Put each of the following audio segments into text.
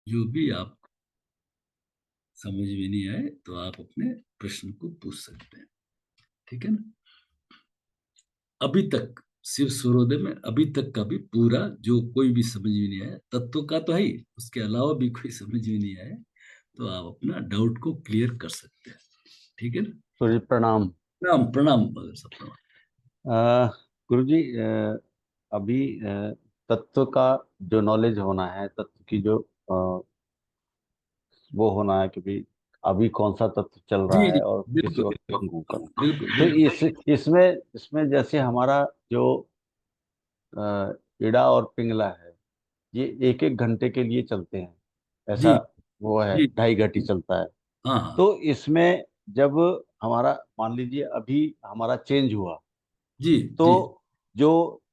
जो भी आप समझ में नहीं आए तो आप अपने प्रश्न को पूछ सकते हैं। ठीक है ना। अभी तक सिर्फ सूर्योदय में अभी तक का भी पूरा जो कोई भी समझ में नहीं आया, तत्व का तो है ही, उसके अलावा भी कोई समझ में नहीं आया तो आप अपना डाउट को क्लियर कर सकते हैं। ठीक है ना। तो जी प्रणाम। प्रणाम प्रणाम मदर साहब, प्रणाम। गुरु जी, अभी तत्व का जो नॉलेज होना है, तत्व की जो वो होना है कि भाई अभी कौन सा तत्व चल रहा जी जी। है और किस बिल्कुल वक्त हमको करना। बिल्कुल तो बिल्कुल। इसमें इसमें जैसे हमारा जो इड़ा और पिंगला है, ये एक एक घंटे के लिए चलते हैं, ऐसा जी वो है, जी। 2.5 घंटे चलता है। हाँ हाँ। तो इसमें जब हमारा मान लीजिए अभी हमारा चेंज हुआ, जी तो जी जो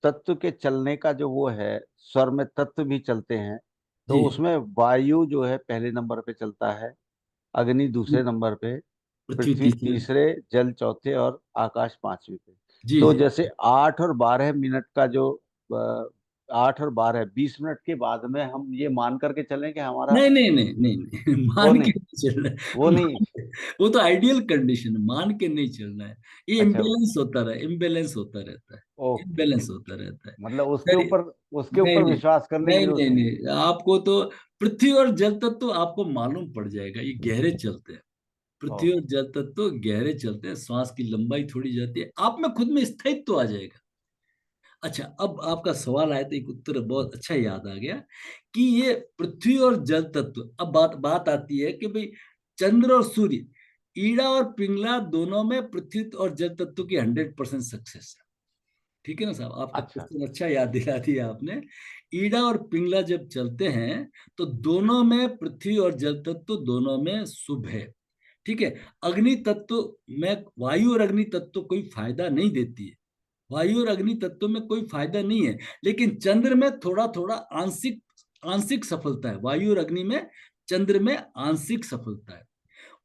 तत्व के चलने का जो वो है, स्वर में तत्व भी चलते हैं, तो जी उसमें वायु जो है पहले नंबर पे चलता है, अग्नि जी। दूसरे नंबर पे, पृथ्वी पृथ्वी तीसरे। तीसरे, जल चौथे और आकाश पांचवे पे। जी तो जी। जैसे 8 और 12 मिनट का जो 8 और 12 20 मिनट के बाद में हम ये मान करके चलें कि हमारा नहीं नहीं नहीं नहीं नहीं वो मान के नहीं, नहीं चलना वो है। नहीं। वो तो आइडियल कंडीशन है, मान के नहीं चलना है। ये अच्छा। इम्बेलेंस होता रहा, इम्बेलेंस होता रहता है। ओके। इम्बेलेंस होता रहता है। मतलब नहीं उसके नहीं ऊपर नहीं विश्वास करने की नहीं जरूरत नहीं नहीं। नहीं, आपको तो पृथ्वी और जल तत्व तो आपको मालूम पड़ जाएगा, ये गहरे चलते हैं। ओ। पृथ्वी और जल तत्व तो गहरे चलते हैं, श्वास की लंबाई थोड़ी जाती है, आप में खुद में स्थायित्व आ जाएगा। अच्छा, अब आपका सवाल आया तो एक उत्तर बहुत अच्छा याद आ गया कि ये पृथ्वी और जल तत्व, अब बात बात आती है कि भाई चंद्र और सूर्य, ईड़ा और पिंगला दोनों में पृथ्वी और जल तत्व की 100% सक्सेस है। ठीक है ना साहब, आपका अच्छा। क्वेश्चन अच्छा याद दिला दिया आपने। ईड़ा और पिंगला जब चलते हैं तो दोनों में पृथ्वी और जल तत्व दोनों में शुभ है। ठीक है। अग्नि तत्व में वायु और अग्नि तत्व कोई फायदा नहीं देती है, वायु और अग्नि तत्व में कोई फायदा नहीं है। लेकिन चंद्र में थोड़ा थोड़ा आंशिक आंशिक सफलता है, वायु और अग्नि में चंद्र में आंशिक सफलता है।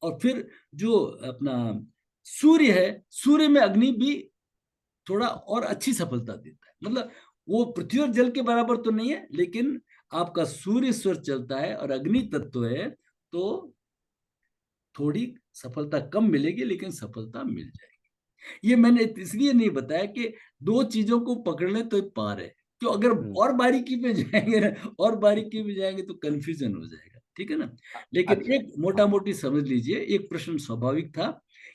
और फिर जो अपना सूर्य है, सूर्य में अग्नि भी थोड़ा और अच्छी सफलता देता है। मतलब वो पृथ्वी और जल के बराबर तो नहीं है, लेकिन आपका सूर्य स्वर चलता है और अग्नि तत्व है, तो थोड़ी सफलता कम मिलेगी लेकिन सफलता मिल जाएगी। ये मैंने इसलिए नहीं बताया कि दो चीजों को पकड़ ले तो पार है, क्यों अगर हम्म। और बारीकी पे जाएंगे ना, और बारीकी पे जाएंगे तो कंफ्यूजन हो जाएगा। ठीक है ना। लेकिन अच्छा। एक मोटा हाँ। मोटी समझ लीजिए, एक प्रश्न स्वाभाविक था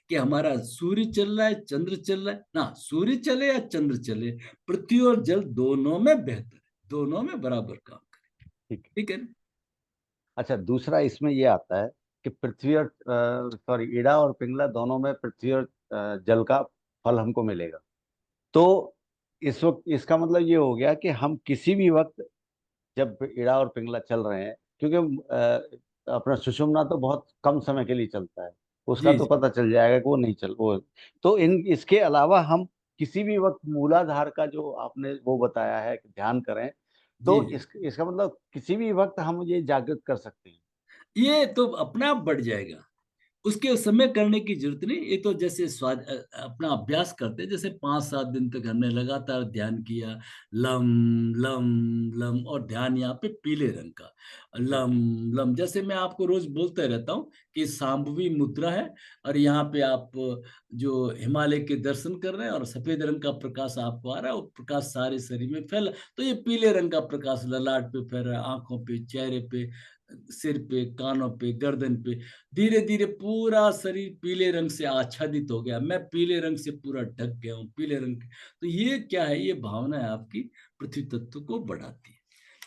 कि हमारा सूर्य चल रहा है, चंद्र चल रहा है ना, सूर्य चले या चंद्र चले, पृथ्वी और जल दोनों में बेहतर है, दोनों में बराबर काम करें। ठीक। ठीक है ना? अच्छा, दूसरा इसमें ये आता है कि पृथ्वी और सॉरी, ईड़ा और पिंगला दोनों में पृथ्वी और जल का फल हमको मिलेगा। तो इस वक्त इसका मतलब ये हो गया कि हम किसी भी वक्त जब ईड़ा और पिंगला चल रहे हैं, क्योंकि अपना सुषुम्ना तो बहुत कम समय के लिए चलता है, उसका जी तो जी पता चल जाएगा कि वो नहीं चल वो। तो इन इसके अलावा हम किसी भी वक्त मूलाधार का जो आपने वो बताया है कि ध्यान करें, जी तो जी। इसका मतलब किसी भी वक्त हम ये जागृत कर सकते हैं। ये तो अपने आप बढ़ जाएगा, उसके समय करने की जरूरत नहीं। ये तो जैसे अपना अभ्यास करते हैं, जैसे 5-7 दिन तक हमने लगातार ध्यान किया, लम लम लम, और ध्यान यहाँ पे पीले रंग का, ठीक। लम लम, जैसे मैं आपको रोज बोलते रहता हूँ कि सांभवी मुद्रा है, और यहाँ पे आप जो हिमालय के दर्शन कर रहे हैं और सफेद रंग का प्रकाश आपको आ रहा है, वो प्रकाश सारे शरीर में फैला, तो ये पीले रंग का प्रकाश ललाट पे फैल रहा है, आंखों पे, चेहरे पे, सिर पे, कानों पे, गर्दन पे, धीरे धीरे पूरा शरीर पीले रंग से आच्छादित हो गया, मैं पीले रंग से पूरा ढक गया हूँ, पीले रंग। तो ये क्या है, ये भावना है आपकी, पृथ्वी तत्व को बढ़ाती है।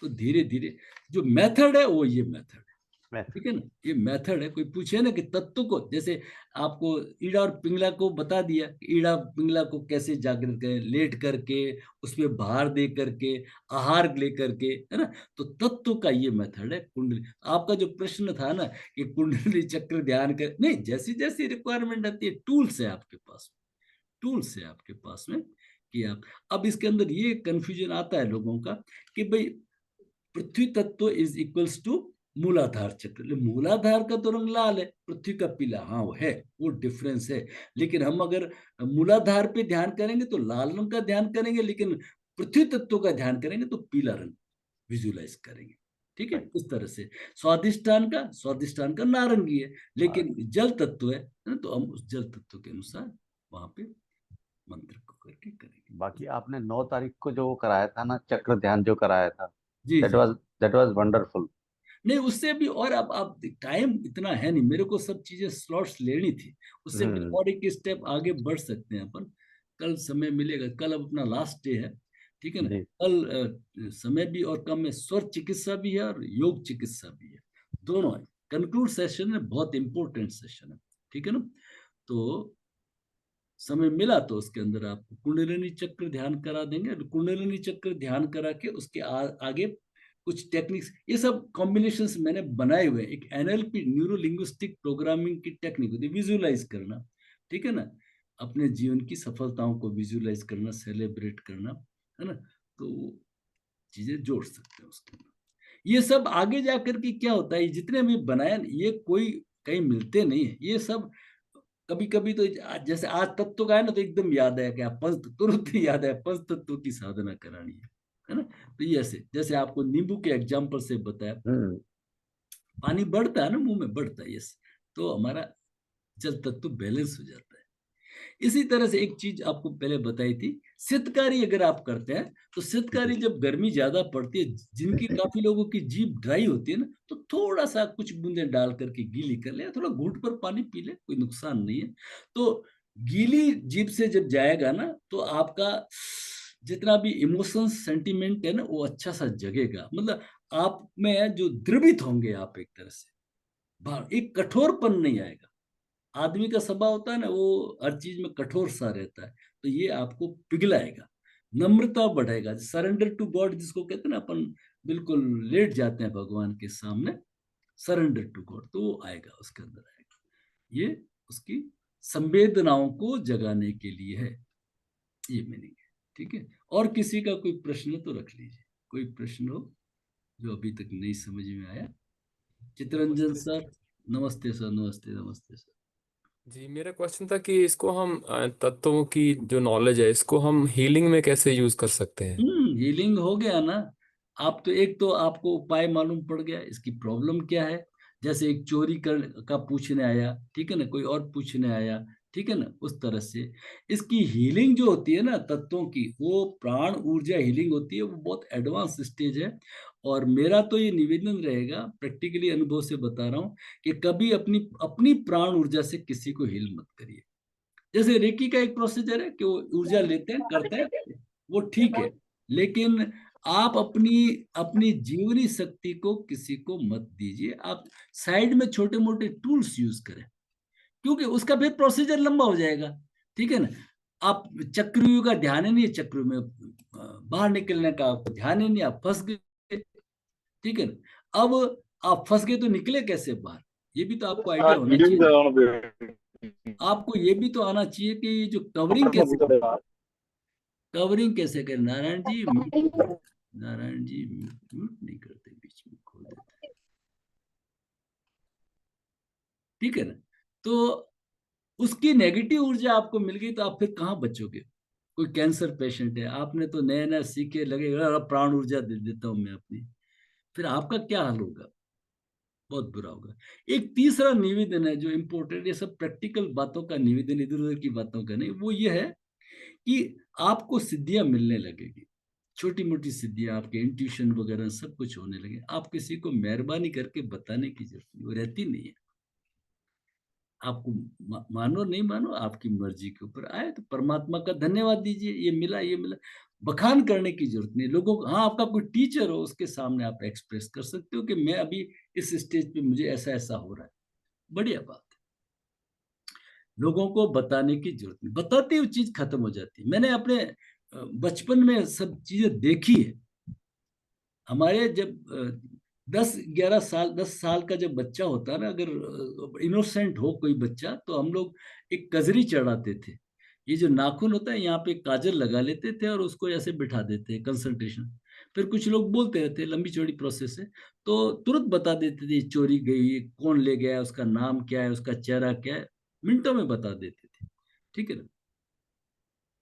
तो धीरे धीरे जो मेथड है वो ये मेथड है। मैथ। ठीक है ना, ये मेथड है। कोई पूछे ना कि तत्व को, जैसे आपको ईड़ा और पिंगला को बता दिया, ईड़ा पिंगला को कैसे जागृत करें, लेट करके, उसमें भार दे करके, आहार ले करके, है ना। तो तत्व का ये मेथड है। कुंडली, आपका जो प्रश्न था ना कि कुंडली चक्र ध्यान कर, नहीं, जैसी जैसी रिक्वायरमेंट आती है, टूल्स है आपके पास, टूल्स है आपके पास में कि आप, अब इसके अंदर ये कंफ्यूजन आता है लोगों का कि भाई पृथ्वी तत्व इज इक्वल्स टू मूलाधार चक्र, मूलाधार का तो रंग लाल है, पृथ्वी का पीला, हाँ वो है, वो डिफरेंस है। लेकिन हम अगर मूलाधार पे ध्यान करेंगे तो लाल रंग का ध्यान करेंगे, लेकिन पृथ्वी तत्व का ध्यान करेंगे तो पीला रंग विजुलाइज करेंगे। ठीक है, राइट। इस तरह से स्वादिष्टान का नारंगी है, लेकिन जल तत्व है ना, तो हम उस जल तत्व के अनुसार वहां पे मंत्र को करके करेंगे। बाकी आपने 9 तारीख को जो वो कराया था ना, चक्र ध्यान जो कराया था, जी दैट जी। Was that was wonderful. नहीं, उससे भी और अब टाइम इतना है नहीं मेरे को, सब चीजें स्लॉट्स लेनी थी, उससे भी हम्म। और एक स्टेप आगे बढ़ सकते हैं अपन। कल समय मिलेगा, कल अब अपना लास्ट डे है, ठीक है ना। जी। कल समय भी और कम है, स्वर चिकित्सा भी है और योग चिकित्सा भी है, दोनों है। कंक्लूड सेशन है, बहुत इंपॉर्टेंट सेशन है, ठीक है ना। तो समय मिला तो उसके अंदर आपको कुंडलिनी चक्र ध्यान करा देंगे, और कुंडलिनी चक्र ध्यान करा के उसके आगे कुछ टेक्निक्स, ये सब कॉम्बिनेशंस मैंने बनाए हुए हैं। एक एनएलपी, न्यूरो लिंग्विस्टिक प्रोग्रामिंग की टेक्निक होती है, विजुअलाइज करना, ठीक है ना, अपने जीवन की सफलताओं को विजुअलाइज करना, सेलिब्रेट करना, है ना। तो चीजें जोड़ सकते हैं उसके अंदर। ये सब आगे जा करके क्या होता है, जितने भी बनाए ये कोई कहीं मिलते नहीं है ये सब। कभी कभी तो जैसे आज तत्व का है ना, तो एकदम याद आया क्या, पंच तत्व, तुरंत ही याद आया पंच तत्व की साधना करानी है ना। तो ये ऐसे जैसे आपको नींबू के एग्जाम्पल से बताया, हम्म। पानी बढ़ता है ना मुंह में, बढ़ता है, यस, तो हमारा जल तत्व बैलेंस हो जाता है। इसी तरह से एक चीज आपको पहले बताई थी, शीतकारी अगर आप करते हैं, तो शीतकारी जी। जब गर्मी ज्यादा पड़ती है, जिनकी काफी लोगों की जीभ ड्राई होती है ना, तो थोड़ा सा कुछ बूंदे डाल करके गीली कर ले, थोड़ा घूंट पर पानी पी ले, कोई नुकसान नहीं है। तो गीली जीभ से जब जाएगा ना, तो आपका जितना भी इमोशंस सेंटिमेंट है ना, वो अच्छा सा जगेगा, मतलब आप में जो द्रवित होंगे आप एक तरह से, बाहर एक कठोरपन नहीं आएगा। आदमी का स्वभाव होता है ना, वो हर चीज में कठोर सा रहता है, तो ये आपको पिघलाएगा, नम्रता बढ़ाएगा, सरेंडर टू गॉड जिसको कहते हैं ना अपन, बिल्कुल लेट जाते हैं भगवान के सामने, सरेंडर टू गॉड, तो वो आएगा, उसके अंदर आएगा। ये उसकी संवेदनाओं को जगाने के लिए है, ये मीनिंग है, ठीक है। और किसी का कोई प्रश्न तो रख लीजिए, कोई प्रश्न हो जो अभी तक नहीं समझ में आया। चितरंजन नमस्ते सर, सर। नमस्ते सर, नमस्ते नमस्ते सर। जी, मेरा क्वेश्चन था कि इसको हम तत्वों की जो नॉलेज है इसको हम हीलिंग में कैसे यूज कर सकते हैं। हीलिंग हो गया ना। आप तो एक तो आपको उपाय मालूम पड़ गया, इसकी प्रॉब्लम क्या है। जैसे एक चोरी कर का पूछने आया, ठीक है ना, कोई और पूछने आया, ठीक है ना, उस तरह से इसकी हीलिंग जो होती है ना तत्वों की, वो प्राण ऊर्जा हीलिंग होती है, वो बहुत एडवांस स्टेज है। और मेरा तो ये निवेदन रहेगा, प्रैक्टिकली अनुभव से बता रहा हूँ, कि कभी अपनी अपनी प्राण ऊर्जा से किसी को हील मत करिए। जैसे रेकी का एक प्रोसीजर है कि वो ऊर्जा लेते हैं, करते हैं, वो ठीक है, लेकिन आप अपनी अपनी जीवनी शक्ति को किसी को मत दीजिए। आप साइड में छोटे मोटे टूल्स यूज करें, क्योंकि उसका फिर प्रोसीजर लंबा हो जाएगा, ठीक है ना। आप चक्रव्यूह का ध्यान ही नहीं है, चक्र में बाहर निकलने का आपको ध्यान ही नहीं, आप फंस गए, ठीक है ना। अब आप फंस गए तो निकले कैसे बाहर, ये भी तो आपको आइडिया होना चाहिए ना। आपको ये भी तो आना चाहिए कि ये जो कवरिंग कैसे करें। नारायण जी नारायण जी म्यूट नहीं करते, बीच में खोल देते, ठीक है ना। तो उसकी नेगेटिव ऊर्जा आपको मिल गई, तो आप फिर कहाँ बचोगे। कोई कैंसर पेशेंट है, आपने तो नया नया सीखे लगे, प्राण ऊर्जा दे देता हूं मैं अपनी, फिर आपका क्या हाल होगा, बहुत बुरा होगा। एक तीसरा निवेदन है जो इम्पोर्टेंट, ये सब प्रैक्टिकल बातों का निवेदन, इधर उधर की बातों का नहीं, वो ये है कि आपको सिद्धियां मिलने लगेगी, छोटी मोटी सिद्धियां, आपके इंट्यूशन वगैरह सब कुछ होने लगे, आप किसी को मेहरबानी करके बताने की जरूरत नहीं, वो रहती नहीं है। आपको मानो नहीं मानो आपकी मर्जी के ऊपर आए, तो परमात्मा का धन्यवाद दीजिए, ये मिला ये मिला, बखान करने की जरूरत नहीं लोगों को। हाँ, आपका कोई टीचर हो उसके सामने आप एक्सप्रेस कर सकते हो कि मैं अभी इस स्टेज पे मुझे ऐसा ऐसा हो रहा है, बढ़िया बात है। लोगों को बताने की जरूरत नहीं, बताते हुए चीज खत्म हो जाती है। मैंने अपने बचपन में सब चीजें देखी है। हमारे जब 10 11 साल 10 साल का जब बच्चा होता है ना, अगर इनोसेंट हो कोई बच्चा, तो हम लोग एक कजरी चढ़ाते थे। ये जो नाखून होता है, यहाँ पे काजल लगा लेते थे और उसको ऐसे बिठा देते हैं, कंसंट्रेशन। फिर कुछ लोग बोलते रहते, लंबी चौड़ी प्रोसेस है, तो तुरंत बता देते थे चोरी गई, कौन ले गया, उसका नाम क्या है, उसका चेहरा क्या है, मिनटों में बता देते थे, ठीक है ना।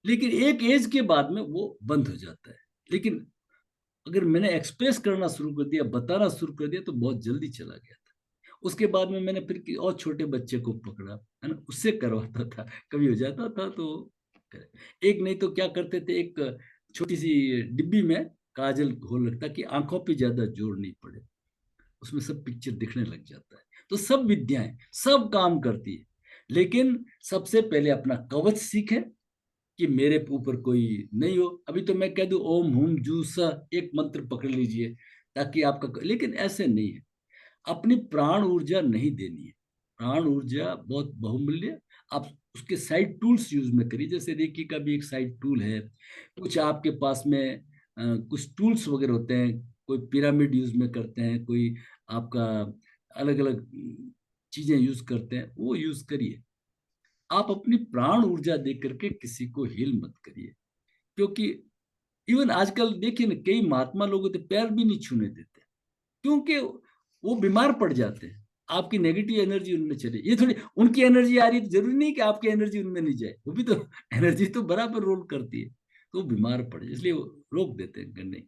लेकिन एक एज के बाद में वो बंद हो जाता है। लेकिन अगर मैंने एक्सप्रेस करना शुरू कर दिया, बताना शुरू कर दिया, तो बहुत जल्दी चला गया था। उसके बाद में मैंने फिर और छोटे बच्चे को पकड़ा, है ना, उससे करवाता था, कभी हो जाता था तो एक नहीं तो क्या करते थे, एक छोटी सी डिब्बी में काजल घोल रखता कि आंखों पे ज्यादा जोर नहीं पड़े, उसमें सब पिक्चर दिखने लग जाता है। तो सब विद्याएं सब काम करती है, लेकिन सबसे पहले अपना कवच सीखे कि मेरे ऊपर कोई नहीं हो। अभी तो मैं कह दूं ओम हुम जू स, एक मंत्र पकड़ लीजिए ताकि आपका, लेकिन ऐसे नहीं है। अपनी प्राण ऊर्जा नहीं देनी है, प्राण ऊर्जा बहुत बहुमूल्य। आप उसके साइड टूल्स यूज में करिए, जैसे रेकी का भी एक साइड टूल है, कुछ आपके पास में कुछ टूल्स वगैरह होते हैं, कोई पिरामिड यूज में करते हैं, कोई आपका अलग अलग चीजें यूज करते हैं, वो यूज करिए। आप अपनी प्राण ऊर्जा दे करके किसी को हील मत करिए, क्योंकि इवन आजकल देखिए ना, कई महात्मा लोग होते पैर भी नहीं छूने देते, क्योंकि वो बीमार पड़ जाते हैं। आपकी नेगेटिव एनर्जी उनमें चले, ये थोड़ी उनकी एनर्जी आ रही है तो जरूरी नहीं कि आपकी एनर्जी उनमें नहीं जाए, वो भी तो एनर्जी तो बराबर रोल करती है, तो वो बीमार पड़ जाए, इसलिए वो रोक देते हैं, नहीं,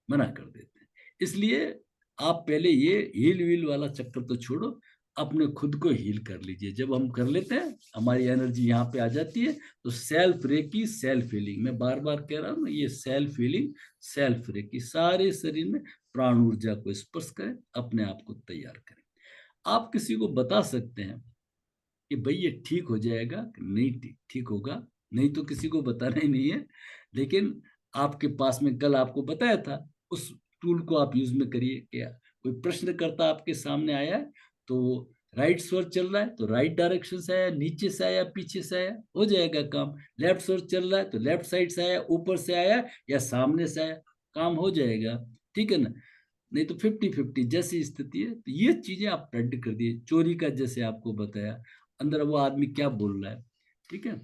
मना कर देते हैं। इसलिए आप पहले ये हील वील वाला चक्कर तो छोड़ो, अपने खुद को हील कर लीजिए। जब हम कर लेते हैं, हमारी एनर्जी यहाँ पे आ जाती है, तो सेल्फ रेकी, सेल्फ हीलिंग, मैं बार बार कह रहा हूँ ना, ये सेल्फ हीलिंग, सेल्फ रेकी, सारे शरीर में प्राण ऊर्जा को स्पर्श करें, अपने आप को तैयार करें। आप किसी को बता सकते हैं कि भाई ये ठीक हो जाएगा, नहीं ठीक होगा, नहीं तो किसी को बताना ही नहीं है। लेकिन आपके पास में कल आपको बताया था, उस टूल को आप यूज में करिए। क्या कोई प्रश्नकर्ता आपके सामने आया तो राइट स्वर चल रहा है तो राइट डायरेक्शन से आया, नीचे से आया, पीछे से आया, हो जाएगा काम। लेफ्ट स्वर चल रहा है तो लेफ्ट साइड से आया, ऊपर से आया या सामने से आया, काम हो जाएगा। ठीक है ना, नहीं तो 50-50 जैसी स्थिति है, तो ये चीजें आप प्रेडिक्ट कर दिए। चोरी का जैसे आपको बताया, अंदर वो आदमी क्या बोल रहा है। ठीक है,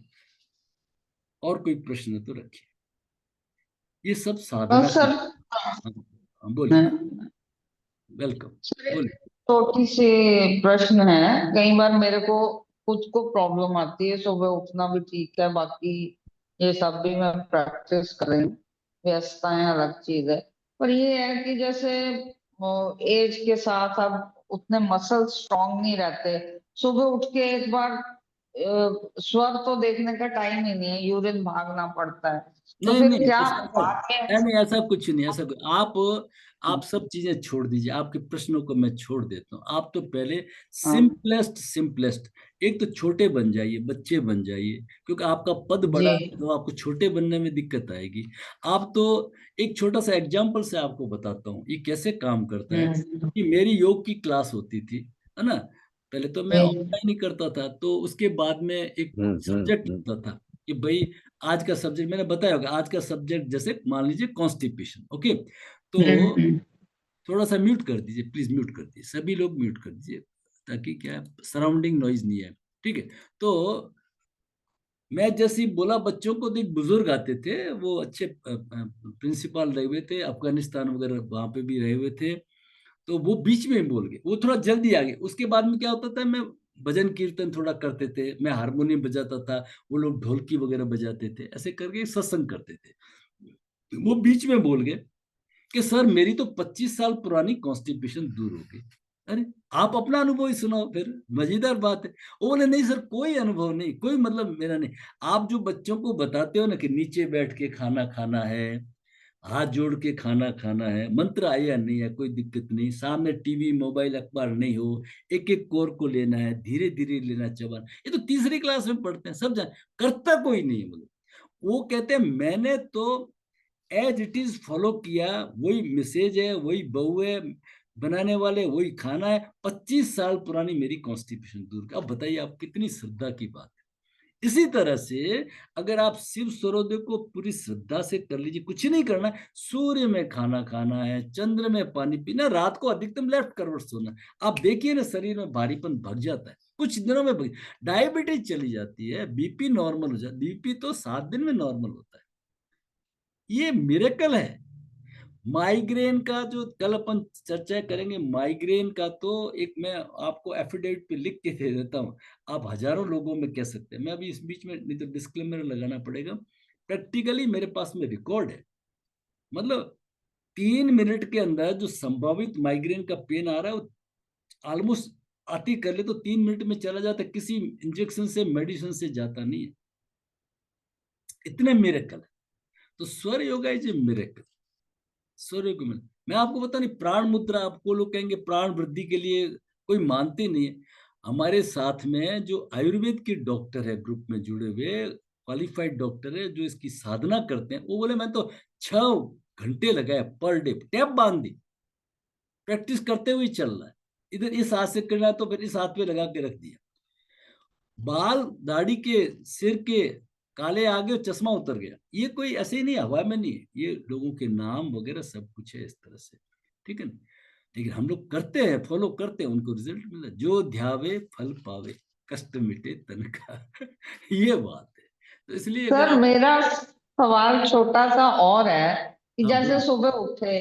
और कोई प्रश्न तो रखिए, ये सब साधना की। सर, हाँ, बोलिए, वेलकम, बोलिए। छोटी सी प्रश्न है। कई बार मेरे को खुद को प्रॉब्लम आती है, सुबह उठना भी ठीक है, बाकी ये सब भी मैं प्रैक्टिस कर रही हूँ, व्यस्तताएं अलग चीज है। पर ये है कि जैसे एज के साथ अब उतने मसल स्ट्रांग नहीं रहते। सुबह उठ के एक बार स्वर तो देखने का टाइम ही नहीं है, यूरिन भागना पड़ता है। तो नहीं फिर नहीं, क्या ऐसा बात है? नहीं, ऐसा कुछ नहीं, ऐसा कुछ आप सब चीजें छोड़ दीजिए। आपके प्रश्नों को मैं छोड़ देता हूँ। आप तो पहले हाँ सिंपलेस्ट सिंपलेस्ट, एक तो छोटे बन जाइए, बच्चे बन जाइए, क्योंकि आपका पद जी। बड़ा है तो आपको छोटे बनने में दिक्कत आएगी। आप तो एक छोटा सा एग्जाम्पल से आपको बताता हूँ ये कैसे काम करता है। हम्म। कि मेरी योग की क्लास होती थी, है ना, पहले तो मैं हम्म। ऑनलाइन ही करता था, तो उसके बाद में एक सब्जेक्ट होता था कि भाई आज का सब्जेक्ट मैंने बताया होगा, आज का सब्जेक्ट जैसे मान लीजिए कॉन्स्टिपेशन, ओके, तो हम्म। थोड़ा सा म्यूट कर दीजिए, प्लीज म्यूट कर दीजिए, सभी लोग म्यूट कर दीजिए, ताकि क्या सराउंडिंग नॉइज नहीं है। ठीक है, तो मैं जैसे ही बोला बच्चों को, तो एक बुजुर्ग आते थे, वो अच्छे प्रिंसिपल रहे हुए थे, अफगानिस्तान वगैरह वहां पे भी रहे हुए थे, तो वो बीच में ही बोल गए, वो थोड़ा जल्दी आ गए। उसके बाद में क्या होता था, मैं भजन कीर्तन थोड़ा करते थे, मैं हारमोनियम बजाता था, वो लोग ढोलकी वगैरह बजाते थे, ऐसे करके सत्संग करते थे। वो बीच में बोल गए कि सर मेरी तो 25 साल पुरानी कॉन्स्टिपेशन दूर हो गई। अरे, आप अपना अनुभव ही सुनाओ, फिर मजेदार बात है। वो बोले नहीं सर, कोई अनुभव नहीं, कोई मतलब मेरा नहीं। आप जो बच्चों को बताते हो ना कि नीचे बैठ के खाना खाना है, हाथ जोड़ के खाना खाना है, मंत्र आया नहीं है, कोई दिक्कत नहीं, सामने टीवी मोबाइल अखबार नहीं हो, एक एक कोर को लेना है, धीरे धीरे लेना चबाना, ये तो तीसरी क्लास में पढ़ते हैं, सब जान, करता कोई नहीं है। मतलब वो कहते हैं मैंने तो एज इट इज फॉलो किया, वही मैसेज है, वही बहू है, बनाने वाले वही खाना है, 25 साल पुरानी मेरी कॉन्स्टिपेशन दूर का। अब बताइए आप कितनी श्रद्धा की बात है। इसी तरह से अगर आप शिव सूर्योदय को पूरी श्रद्धा से कर लीजिए, कुछ नहीं करना है, सूर्य में खाना खाना है, चंद्र में पानी पीना, रात को अधिकतम लेफ्ट करवट सोना, आप देखिए ना शरीर में भारीपन भग जाता है, कुछ दिनों में डायबिटीज चली जाती है, बीपी नॉर्मल हो जाता है, बीपी तो 7 दिन में नॉर्मल होता है, ये मिरेकल है। माइग्रेन का जो कल अपन चर्चा करेंगे, माइग्रेन का तो एक मैं आपको एफिडेविट पे लिख के दे देता हूँ, आप हजारों लोगों में कह सकते हैं। मैं अभी इस बीच में नहीं तो डिस्क्लेमर लगाना पड़ेगा, प्रैक्टिकली मेरे पास में रिकॉर्ड है। मतलब 3 मिनट के अंदर जो संभावित माइग्रेन का पेन आ रहा है वो ऑलमोस्ट आती कर ले तो 3 मिनट में चला जाता है, किसी इंजेक्शन से मेडिसिन से जाता नहीं है, इतने मिरेकल है। तो स्वर योगा इज ए मिरेकल। स्वर योग में मैं आपको बता नहीं, प्राण मुद्रा, आपको लोग कहेंगे प्राण वृद्धि के लिए, कोई मानते नहीं है। हमारे साथ में जो आयुर्वेद के डॉक्टर है, ग्रुप में जुड़े हुए क्वालिफाइड डॉक्टर है जो इसकी साधना करते हैं, वो बोले मैं तो 6 घंटे लगाए पर डे, टैप बांध दी, प्रैक्टिस करते हुए चल रहा है, इधर इस हाथ से करना है तो फिर इस हाथ पे लगा के रख दिया, बाल दाढ़ी के सिर के काले आ गए, चश्मा उतर गया। ये कोई ऐसे ही नहीं, हवा में नहीं है, ये लोगों के नाम वगैरह सब कुछ है इस तरह से, ठीक है ना। लेकिन हम लोग करते हैं, फॉलो करते हैं, उनको रिजल्ट मिला। जो ध्यावे फल पावे, कष्ट मिटे तन का ये बात है। तो इसलिए अगर सर आप, मेरा सवाल छोटा सा और है कि हाँ जैसे बोलिए। सुबह उठे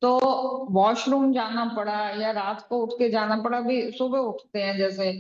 तो वॉशरूम जाना पड़ा या रात को उठ के जाना पड़ा, भी सुबह उठते हैं जैसे,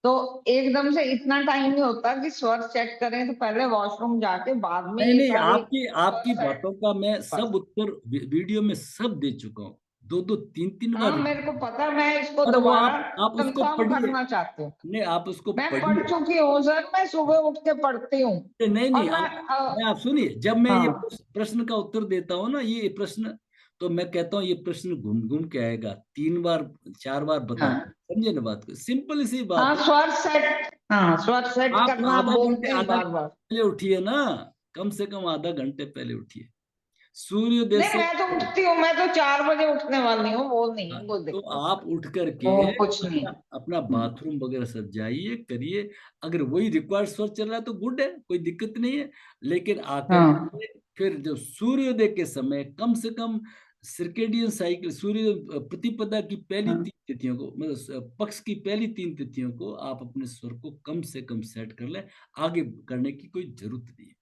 तो एकदम से इतना टाइम नहीं होता कि स्वर चेक करें, तो पहले वॉशरूम जाके बाद में नहीं ये नहीं, सारी आपकी आपकी सेट। बातों का मैं सब उत्तर वीडियो में सब दे चुका हूँ, 2-2 3-3 बार। हाँ मेरे को पता है, मैं इसको और वो दोबारा आप उसको कंफर्म पढ़िए, करना चाहती हूँ। नहीं आप उसको मैं पढ़ पढ़िए। चुकी हूँ सर, मैं सुबह उठ के पढ़ती हूँ। नहीं और नहीं, मैं आप सुनिए, जब मैं ये हाँ प्रश्न का उत्तर देता हूँ ना, ये प्रश्न, तो मैं कहता हूँ ये प्रश्न घूम घूम के आएगा, 3 बार 4 बार बता, हाँ समझे ना बात को, सिंपल सी बात हाँ है। स्वर सेट, हाँ स्वर सेट आप करना, आप बोलते हैं आधा बार घंटे बार। पहले उठिए ना, कम से कम आधा घंटे पहले उठिए, सूर्योदय नहीं से। मैं तो उठती हूँ, मैं तो 4 बजे उठने वाली हूँ, वो नहीं हाँ, है कोई तो दिक्कत, आप उठ करके वो कुछ नहीं। अपना अपना बाथरूम वगैरह सब जाइए, करिए। अगर वही रिक्वायर्ड स्वर चल रहा है तो गुड है, कोई दिक्कत नहीं है। लेकिन आकर हाँ के फिर जब सूर्योदय के समय, कम से कम सर्केडियन साइकिल, सूर्य प्रतिपदा की पहली हाँ 3 तिथियों को, मतलब पक्ष की पहली 3 तिथियों को आप अपने स्वर को कम से कम सेट कर लें, आगे करने की कोई जरूरत नहीं है,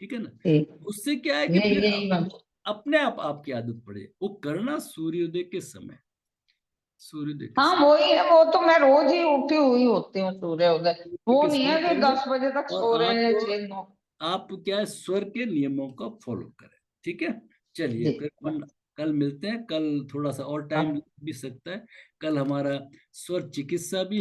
ठीक है ना। ठीक, उससे क्या है कि ये फिर यही मैं। अपने आप आपकी आदत पड़े, वो करना सूर्योदय के समय, सूर्योदय के हाँ समय, वही है, वो तो मैं रोज ही उठी हुई होती हूँ सूर्य उदय। सूर्योदय वो के नहीं समय है कि करिए। 10 बजे तक और सो रहे हैं, आप 6-9। आप क्या है, स्वर के नियमों का फॉलो करें, ठीक है। चलिए जी फिर हम कल मिलते हैं, कल थोड़ा सा और टाइम हाँ। लग भी सकता है, कल हमारा स्वर चिकित्सा भी